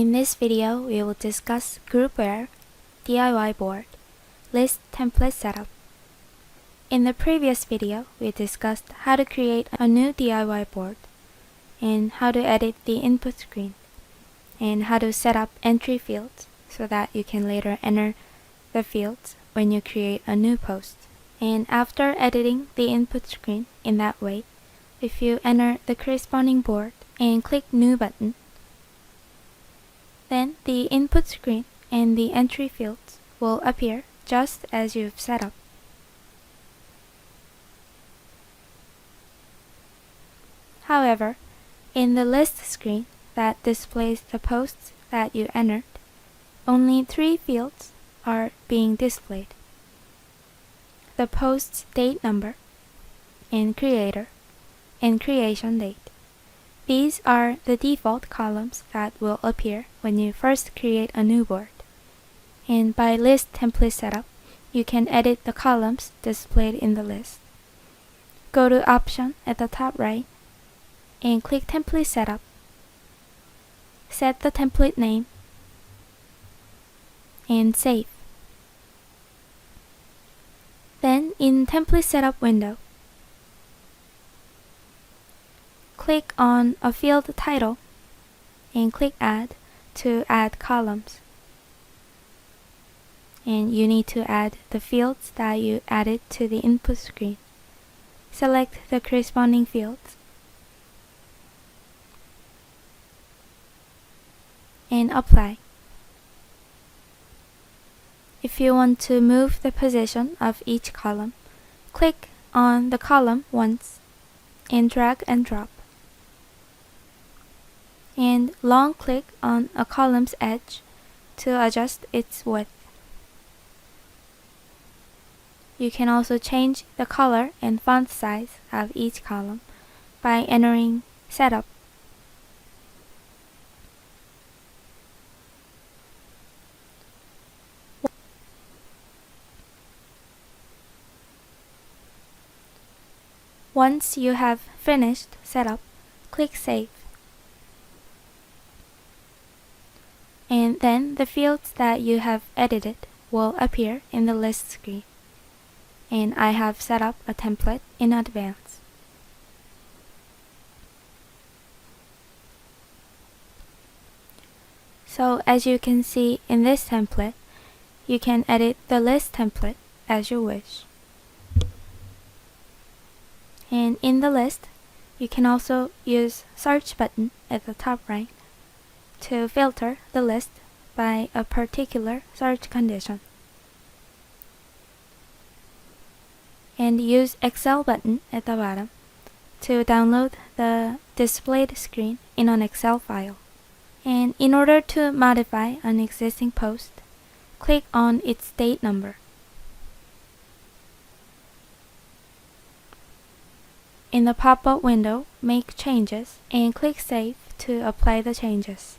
In this video, we will discuss groupware, DIY board, list template setup. In the previous video, we discussed how to create a new DIY board, and how to edit the input screen, and how to set up entry fields so that you can later enter the fields when you create a new post. And after editing the input screen in that way, if you enter the corresponding board and click New button, then the input screen and the entry fields will appear just as you've set up. However, in the list screen that displays the posts that you entered, only 3 fields are being displayed: the post's date number, and creator, and creation date. These are the default columns that will appear when you first create a new board. And by list template setup, you can edit the columns displayed in the list. Go to Option at the top right and click Template Setup. Set the template name and save. Then in Template Setup window, click on a field title and click Add to add columns. And you need to add the fields that you added to the input screen. Select the corresponding fields and apply. If you want to move the position of each column, click on the column once and drag and drop. And long click on a column's edge to adjust its width. You can also change the color and font size of each column by entering Setup. Once you have finished setup, click Save. And then the fields that you have edited will appear in the list screen. And I have set up a template in advance. So as you can see in this template, you can edit the list template as you wish. And in the list, you can also use search button at the top right to filter the list by a particular search condition. And use Excel button at the bottom to download the displayed screen in an Excel file. And in order to modify an existing post, click on its date number. In the pop-up window, make changes and click Save to apply the changes.